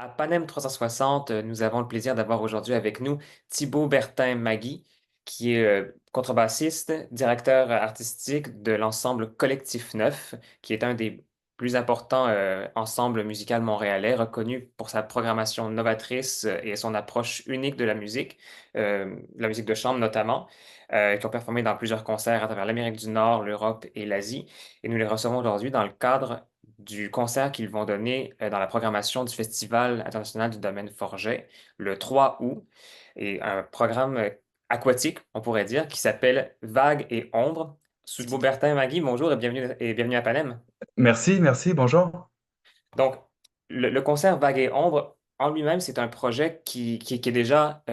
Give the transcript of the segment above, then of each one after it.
À Panem 360, nous avons le plaisir d'avoir aujourd'hui avec nous Thibaut Bertin-Magui, qui est contrebassiste, directeur artistique de l'ensemble Collectif Neuf, qui est un des plus importants ensembles musicaux montréalais, reconnu pour sa programmation novatrice et son approche unique de la musique de chambre notamment, qui ont performé dans plusieurs concerts à travers l'Amérique du Nord, l'Europe et l'Asie. Et nous les recevons aujourd'hui dans le cadre du concert qu'ils vont donner dans la programmation du Festival international du domaine Forget le 3 août. Et un programme aquatique, on pourrait dire, qui s'appelle Vagues et Ombres. Thibaut Bertin Magui, bonjour et bienvenue à Panem. Merci, merci, bonjour. Donc, le concert Vagues et Ombres, en lui-même, c'est un projet qui est déjà,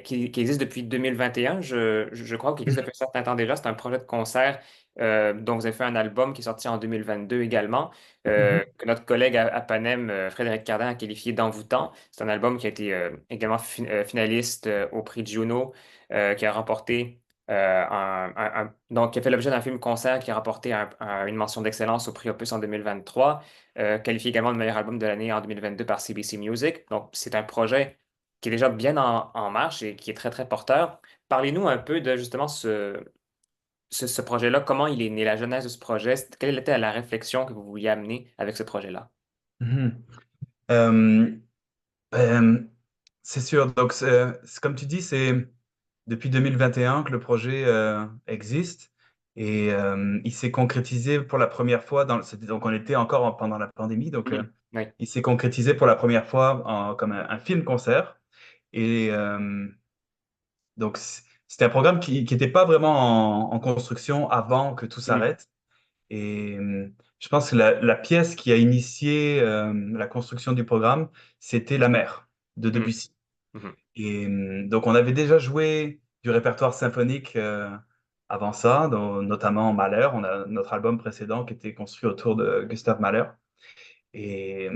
qui existe depuis 2021, je crois, ou qui existe depuis un certain temps déjà. C'est un projet de concert dont vous avez fait un album qui est sorti en 2022 également, Mhm. que notre collègue à Panem, Frédéric Cardin, a qualifié d'envoûtant. C'est un album qui a été également finaliste au prix Juno, qui a remporté donc qui a fait l'objet d'un film-concert qui a remporté une mention d'excellence au prix Opus en 2023, qualifié également de meilleur album de l'année en 2022 par CBC Music. Donc, c'est un projet qui est déjà bien en marche et qui est très, très porteur. Parlez-nous un peu de justement ce projet-là, comment il est né, la genèse de ce projet, quelle était la réflexion que vous vouliez amener avec ce projet-là? Mhm. Euh, euh, c'est sûr, donc comme tu dis, c'est depuis 2021 que le projet existe et il s'est concrétisé pour la première fois donc on était encore pendant la pandémie, donc Mhm. Oui. il s'est concrétisé pour la première fois comme un film-concert et donc c'était un programme qui n'était pas vraiment en construction avant que tout Mhm. s'arrête. Et je pense que la pièce qui a initié la construction du programme, c'était La Mer de Mhm. Debussy. Mhm. Et donc on avait déjà joué du répertoire symphonique avant ça, notamment Mahler. On a notre album précédent qui était construit autour de Gustav Mahler. Et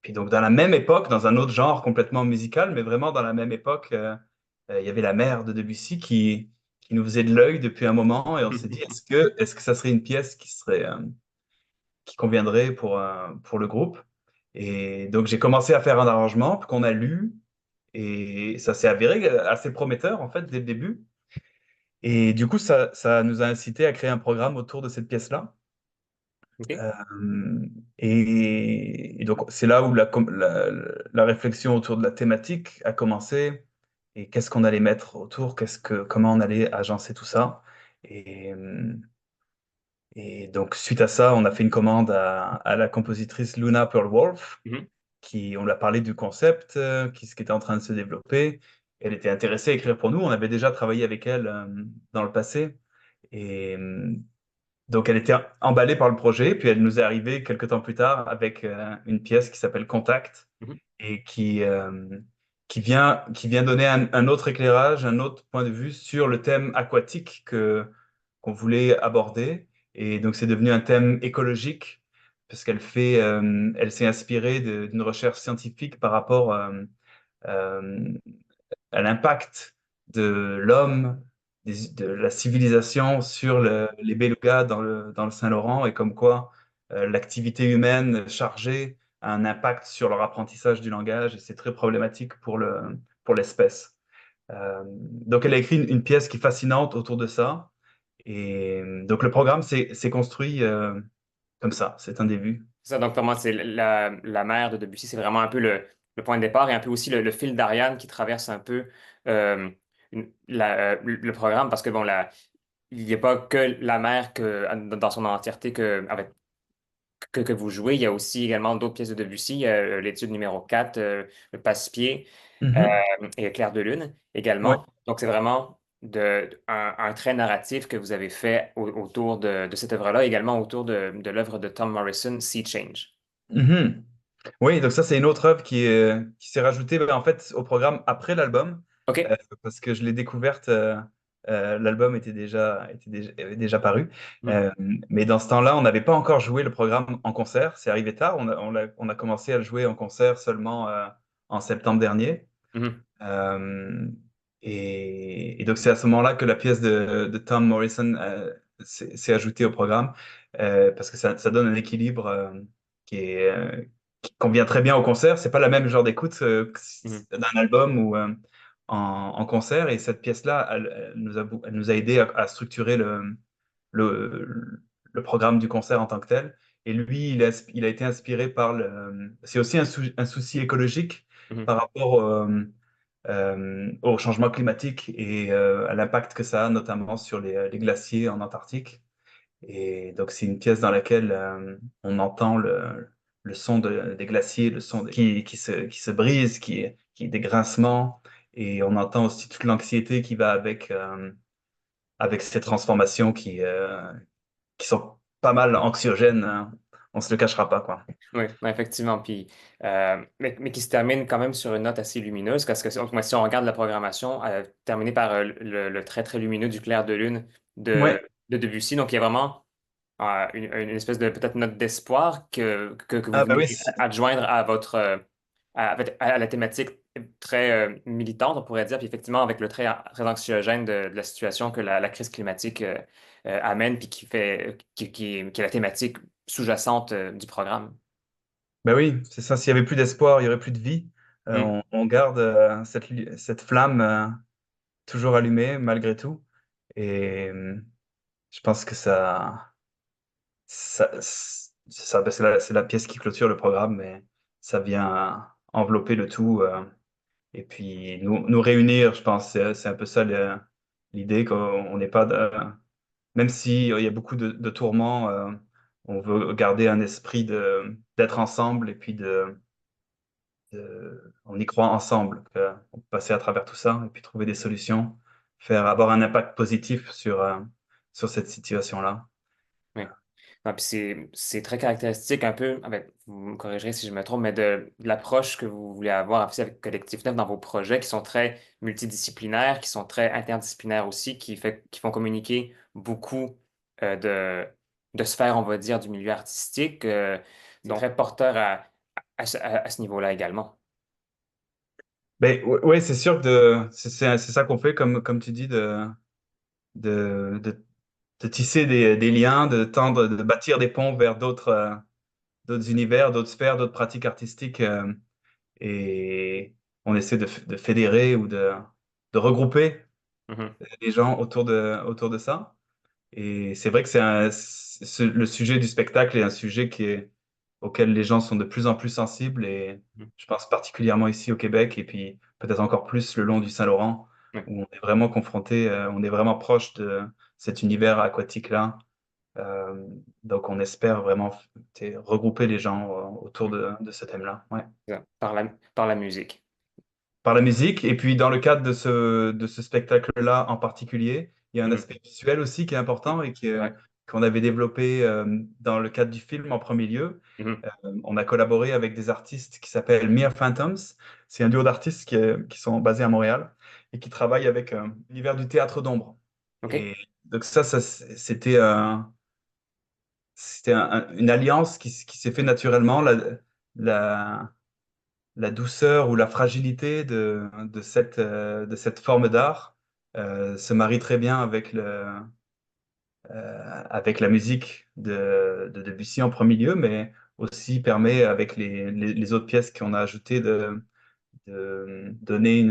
puis donc dans la même époque, dans un autre genre complètement musical, mais vraiment dans la même époque, il y avait La Mer de Debussy qui nous faisait de l'œil depuis un moment. Et on s'est dit, est-ce que ça serait une pièce qui conviendrait pour le groupe. Et donc, j'ai commencé à faire un arrangement qu'on a lu et ça s'est avéré assez prometteur, en fait, dès le début. Et du coup, ça nous a incité à créer un programme autour de cette pièce-là. OK. Euh, et donc, c'est là où la réflexion autour de la thématique a commencé et qu'est-ce qu'on allait mettre autour, comment on allait agencer tout ça. Et, euh, et donc, suite à ça, on a fait une commande à la compositrice Luna Pearl-Wolf, Mhm. on lui a parlé du concept, ce qui était en train de se développer. Elle était intéressée à écrire pour nous. On avait déjà travaillé avec elle dans le passé. Et donc, elle était emballée par le projet. Puis, elle nous est arrivée quelques temps plus tard avec une pièce qui s'appelle Contact Mhm. et qui vient donner un autre éclairage, un autre point de vue sur le thème aquatique qu'on voulait aborder. Et donc, c'est devenu un thème écologique parce elle s'est inspirée d'une recherche scientifique par rapport euh, à l'impact de l'homme, de la civilisation sur les belugas dans le Saint-Laurent et comme quoi l'activité humaine chargée a un impact sur leur apprentissage du langage et c'est très problématique pour l'espèce. Donc elle a écrit une pièce qui est fascinante autour de ça et donc le programme s'est construit comme ça, c'est un début. C'est ça, donc pour moi, c'est la mère de Debussy, c'est vraiment un peu le point de départ et un peu aussi le fil d'Ariane qui traverse un peu euh, le programme parce que bon, il n'y a pas que la mère dans son entièreté que vous jouez, il y a aussi également d'autres pièces de Debussy, il y a, l'étude numéro 4, le Passe-Pied Mhm. et Clair de Lune Ouais. également. Donc c'est vraiment un trait narratif que vous avez fait autour de cette œuvre-là, également autour de l'œuvre de Tom Morrison, Sea Change. Mhm. Oui, donc ça, c'est une autre œuvre qui s'est rajoutée en fait au programme après l'album, OK. parce que je l'ai découverte, l'album avait déjà paru. Mhm. Euh, mais dans ce temps-là, on n'avait pas encore joué le programme en concert, c'est arrivé tard, on a commencé à le jouer en concert seulement en septembre dernier. Mhm. Euh, et donc c'est à ce moment-là que la pièce de Tom Morrison s'est ajoutée au programme, parce que ça donne un équilibre qui est, qui convient très bien au concert. C'est pas la même genre d'écoute Mhm. d'un album ou en concert. Et cette pièce-là, elle nous a aidé à structurer le, le programme du concert en tant que tel. Et lui, il a été inspiré par le... C'est aussi un souci écologique Mhm. par rapport au changement climatique et à l'impact que ça a, notamment sur les glaciers en Antarctique. Et donc, c'est une pièce dans laquelle on entend le son des glaciers, le son qui se brise, des grincements. Et on entend aussi toute l'anxiété qui va avec ces transformations qui sont pas mal anxiogènes, hein. On se le cachera pas, quoi. Oui, ouais, effectivement. Puis, mais qui se termine quand même sur une note assez lumineuse, parce que si on regarde la programmation, elle est terminée par le très, très lumineux du clair de lune Ouais. de Debussy. Donc, il y a vraiment une espèce de peut-être note d'espoir que vous Ah bah oui, venez adjoindre à votre à la thématique très militante, on pourrait dire, puis effectivement avec le trait très anxiogène de la situation que la crise climatique amène, puis qui est la thématique sous-jacente du programme. bah oui, c'est ça. S'il y avait plus d'espoir, il y aurait plus de vie. Hmm. On garde cette flamme toujours allumée malgré tout. Et je pense que c'est ça, bah, c'est la pièce qui clôture le programme, mais ça vient envelopper le tout et puis nous réunir, je pense. C'est un peu ça l'idée qu'on n'est pas, même si il y a beaucoup de tourments, on veut garder un esprit d'être ensemble et puis on y croit ensemble, qu'on peut passer à travers tout ça et puis trouver des solutions, avoir un impact positif sur cette situation-là. Oui. Non, puis c'est très caractéristique un peu, vous me corrigerez si je me trompe, mais de l'approche que vous voulez avoir aussi avec Collectif Neuf dans vos projets qui sont très multidisciplinaires, qui sont très interdisciplinaires aussi, qui font communiquer beaucoup de sphères, on va dire, du milieu artistique, donc très porteur à ce niveau-là également. Ben, ouais, c'est sûr que c'est ça qu'on fait, comme tu dis, de, de, de tisser des liens, de tendre, de bâtir des ponts vers d'autres univers, d'autres sphères, d'autres pratiques artistiques. Et on essaie de fédérer ou de regrouper Mhm. les gens autour de ça. Et c'est vrai que le sujet du spectacle est un sujet auquel les gens sont de plus en plus sensibles et Mhm. je pense particulièrement ici au Québec et puis peut-être encore plus le long du Saint-Laurent Oui, où on est vraiment confronté, on est vraiment proche de cet univers aquatique-là. Euh, donc on espère vraiment regrouper les gens autour oui. de ce thème-là. Ouais. C'est ça. Par la musique. Par la musique. Et puis dans le cadre de ce spectacle-là en particulier, il y a un Mhm. aspect visuel aussi qui est important et C'est vrai. qu'on avait développé dans le cadre du film en premier lieu. Mhm. On a collaboré avec des artistes qui s'appellent Mere Phantoms. C'est un duo d'artistes qui sont basés à Montréal et qui travaillent avec l'univers du théâtre d'ombre. OK? Et donc c'était une alliance qui s'est fait naturellement. La, la douceur ou la fragilité de cette forme d'art se marie très bien avec la musique de Debussy en premier lieu, mais aussi permet avec les autres pièces qu'on a ajoutées de donner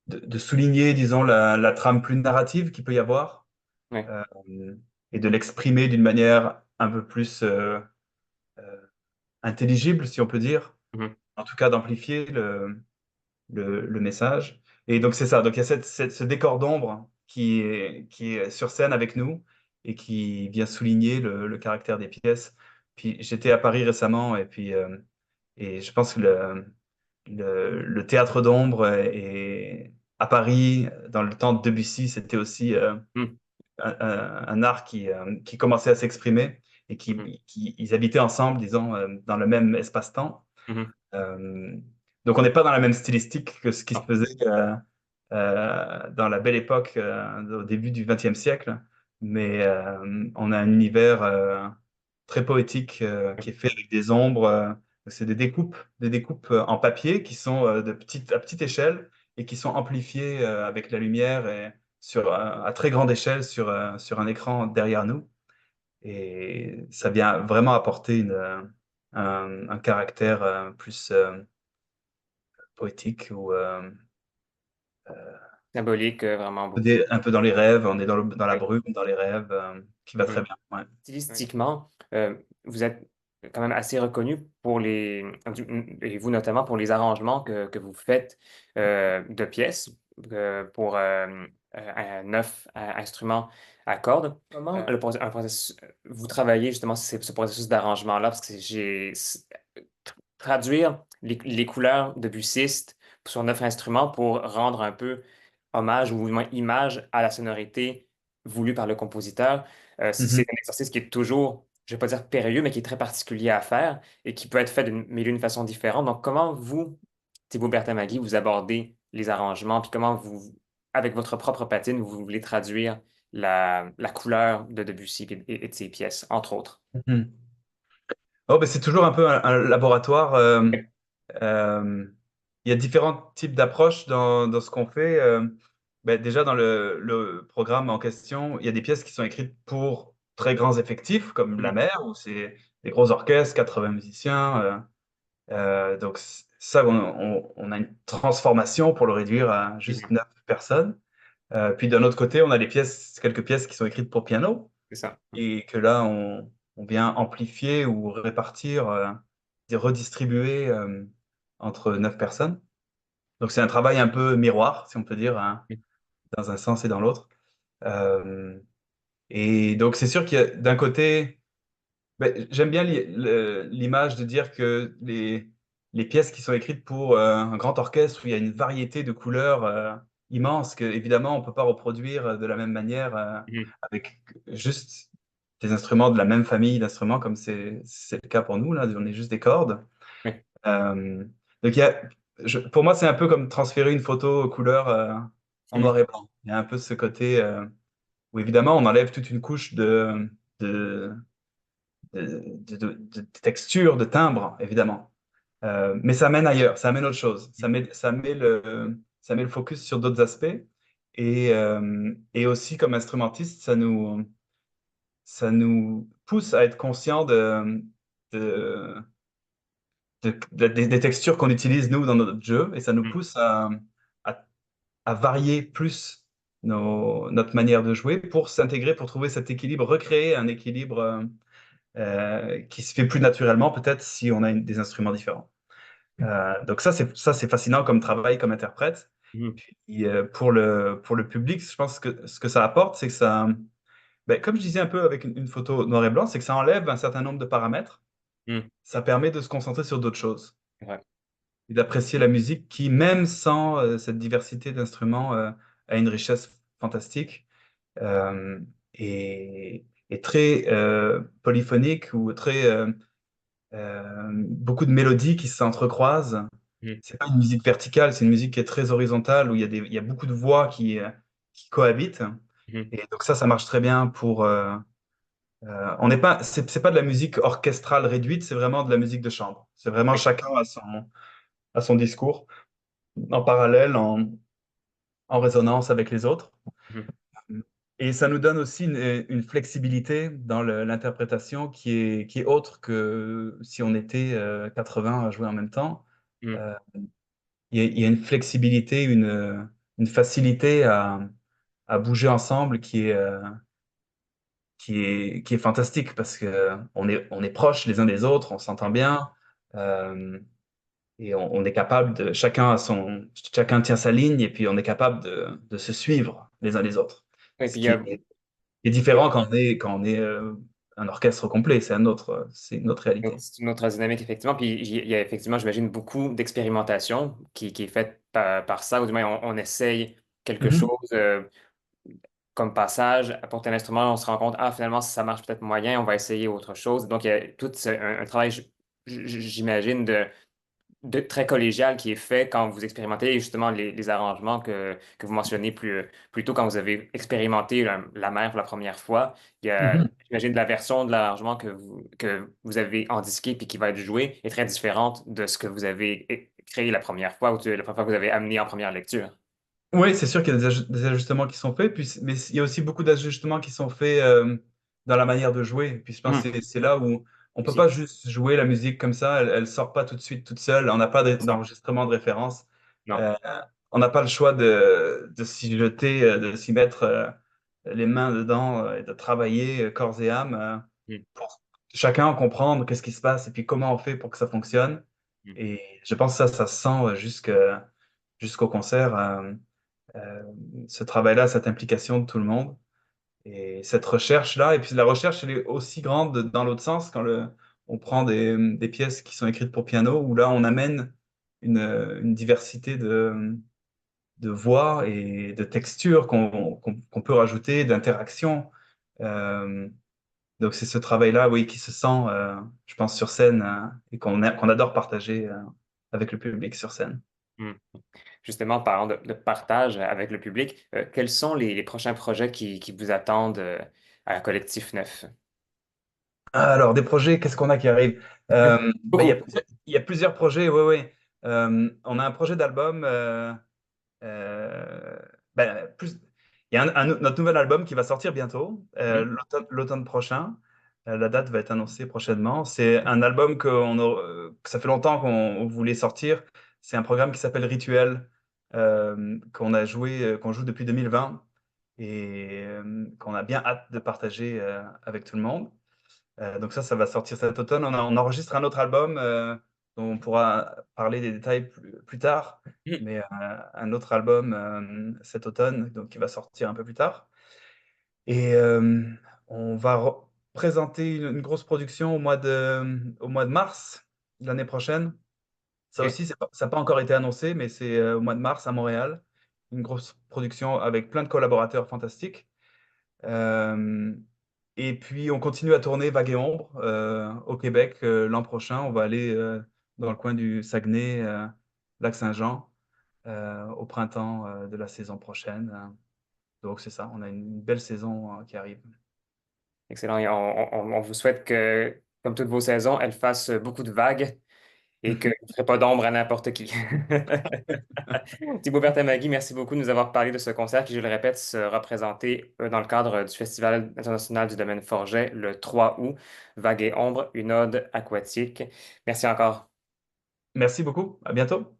de souligner, disons, la trame plus narrative qu'il peut y avoir Oui. euh, et de l'exprimer d'une manière un peu plus intelligible, si on peut dire. Mhm. En tout cas, d'amplifier le message. Et donc, c'est ça. Donc, il y a ce décor d'ombre qui est sur scène avec nous et qui vient souligner le caractère des pièces. Puis, j'étais à Paris récemment et je pense que le théâtre d'ombre à Paris, dans le temps de Debussy, c'était aussi Mhm. un art qui commençait à s'exprimer et Mhm. ils habitaient ensemble, disons, dans le même espace-temps. Mhm. Euh, donc, on n'est pas dans la même stylistique que ce qui se Non. faisait dans la belle époque, au début du XXe siècle, mais on a un univers très poétique qui est fait avec des ombres. C'est des découpes en papier qui sont à petite échelle et qui sont amplifiées avec la lumière et à très grande échelle sur un écran derrière nous. et ça vient vraiment apporter un caractère plus poétique ou Symbolique, vraiment beaucoup. un peu dans les rêves, on est dans la Oui. brume, dans les rêves, qui va très Mhm. bien. Ouais. Stylistiquement, vous êtes quand même assez reconnu pour et vous notamment pour les arrangements que vous faites de pièces pour 9 instruments à cordes. Comment vous travaillez justement ce processus d'arrangement-là? Parce que traduire les couleurs de Bussiste sur 9 instruments pour rendre un peu hommage ou du moins image à la sonorité voulue par le compositeur. C'est Mhm. un exercice qui est toujours, je ne vais pas dire périlleux, mais qui est très particulier à faire et qui peut être fait d'une mille et une façon différente. Donc, comment vous, Thibaut Bertamagui, vous abordez les arrangements, puis comment vous, avec votre propre patine, vous voulez traduire la couleur de Debussy et de ses pièces, entre autres? Mhm. Oh, ben c'est toujours un peu un laboratoire. Euh, il y a différents types d'approches dans ce qu'on fait. Ben, déjà, dans le programme en question, il y a des pièces qui sont écrites pour très grands effectifs, comme La Mhm. Mer, où c'est des gros orchestres, 80 musiciens. Donc, ça, on a une transformation pour le réduire à juste Mhm. 9 personnes. Puis d'un autre côté, on a quelques pièces qui sont écrites pour piano C'est ça. et que là, on vient amplifier ou répartir, redistribuer entre 9 personnes. Donc c'est un travail un peu miroir, si on peut dire, hein, Mhm. dans un sens et dans l'autre. Euh, et donc c'est sûr qu'il y a d'un côté, ben, j'aime bien l'image de dire que les pièces qui sont écrites pour un grand orchestre où il y a une variété de couleurs immense que évidemment on ne peut pas reproduire de la même manière Mhm. avec juste des instruments de la même famille d'instruments comme c'est le cas pour nous, là, on est juste des cordes. Oui. Euh, donc pour moi c'est un peu comme transférer une photo couleur en Mhm. noir et blanc. Il y a un peu ce côté où évidemment on enlève toute une couche de de texture, de timbre, évidemment. Mais ça mène ailleurs, ça amène autre chose. Ça met le focus sur d'autres aspects. Et aussi, comme instrumentiste, ça nous pousse à être conscient de, des textures qu'on utilise, nous, dans notre jeu. Et ça nous Mhm. pousse à, à varier plus notre manière de jouer pour s'intégrer, pour trouver cet équilibre, recréer un équilibre qui se fait plus naturellement peut-être si on a des instruments différents. Donc ça c'est fascinant comme travail comme interprète. Mhm. Et, pour le public, je pense que ce que ça apporte, c'est que ça, ben, comme je disais un peu avec une photo noir et blanc, c'est que ça enlève un certain nombre de paramètres. Mhm. Ça permet de se concentrer sur d'autres choses Ouais. et d'apprécier la musique qui, même sans cette diversité d'instruments, a une richesse fantastique euh, et très polyphonique ou très beaucoup de mélodies qui s'entrecroisent. Mhm. C'est pas une musique verticale, c'est une musique qui est très horizontale où il y a beaucoup de voix qui cohabitent. Mhm. Et donc ça marche très bien pour. On n'est pas, c'est pas de la musique orchestrale réduite, c'est vraiment de la musique de chambre. C'est vraiment Oui. chacun à son discours en parallèle, en résonance avec les autres. Mhm. Et ça nous donne aussi une flexibilité dans l'interprétation qui est autre que si on était 80 à jouer en même temps. Mhm. Euh, il y a une flexibilité, une facilité à bouger ensemble qui est fantastique parce que on est proches les uns des autres, on s'entend bien euh, et on est capable chacun tient sa ligne et puis on est capable de se suivre les uns les autres. Oui, Ce puis qui est différent quand on est un orchestre complet, c'est une autre réalité. c'est une autre dynamique, effectivement. Puis il y a effectivement, j'imagine, beaucoup d'expérimentation qui est faite par ça, ou du moins on essaye quelque chose Mhm. comme passage pour tel instrument, on se rend compte, ah, finalement, ça marche peut-être moyen, on va essayer autre chose. Donc, il y a tout un travail, j'imagine, de très collégial qui est fait quand vous expérimentez justement les arrangements que vous mentionnez plus tôt quand vous avez expérimenté la mer pour la première fois. Il y a, Mhm. j'imagine, de la version de l'arrangement que vous avez en disqué puis qui va être joué est très différente de ce que vous avez créé la première fois ou la première fois que vous avez amené en première lecture. Oui, c'est sûr qu'il y a des ajustements qui sont faits, mais il y a aussi beaucoup d'ajustements qui sont faits dans la manière de jouer. Puis je pense Mhm. que c'est là où on peut Aussi, pas juste jouer la musique comme ça, elle sort pas tout de suite toute seule, on n'a pas ça. d'enregistrement de référence. Non. Euh, on n'a pas le choix de s'y jeter, de s'y mettre les mains dedans et de travailler corps et âme Mhm. pour chacun comprendre qu'est-ce qui se passe et puis comment on fait pour que ça fonctionne. Mhm. Et je pense que ça se sent jusqu'au concert, euh, ce travail-là, cette implication de tout le monde. Et cette recherche-là, et puis la recherche, elle est aussi grande dans l'autre sens quand on prend des pièces qui sont écrites pour piano, où là, on amène une diversité de voix et de textures qu'on peut rajouter, d'interactions. Euh, donc c'est ce travail-là, oui, qui se sent, je pense, sur scène et qu'on adore partager avec le public sur scène. Mhm. Justement, parlant de partage avec le public, quels sont les prochains projets qui vous attendent à Collectif Neuf? Alors, des projets, qu'est-ce qu'on a qui arrive? Ben, Beaucoup. il y a plusieurs projets, oui, oui. On a un projet d'album. Euh, plus, il y a notre nouvel album qui va sortir bientôt, Mhm. l'automne prochain. La date va être annoncée prochainement. C'est un album que ça fait longtemps qu'on voulait sortir. C'est un programme qui s'appelle Rituel, qu'on joue depuis 2020 et qu'on a bien hâte de partager avec tout le monde. Donc ça va sortir cet automne. On enregistre un autre album dont on pourra parler des détails plus tard, Mhm. mais un autre album cet automne, donc qui va sortir un peu plus tard. Et on va présenter une grosse production au mois de mars l'année prochaine. Ça OK. aussi, ça n'a pas encore été annoncé, mais c'est au mois de mars à Montréal. Une grosse production avec plein de collaborateurs fantastiques. Euh, et puis, on continue à tourner Vague et Ombre au Québec l'an prochain. On va aller dans le coin du Saguenay, Lac-Saint-Jean, au printemps de la saison prochaine. Donc, c'est ça, on a une belle saison qui arrive. Excellent. Et on vous souhaite que, comme toutes vos saisons, elles fassent beaucoup de vagues et que vous ne ferez pas d'ombre à n'importe qui. Thibaut Bertamagui, merci beaucoup de nous avoir parlé de ce concert qui, je le répète, sera présenté dans le cadre du Festival international du domaine Forget le 3 août. Vague et ombre, une ode aquatique. Merci encore. Merci beaucoup, à bientôt.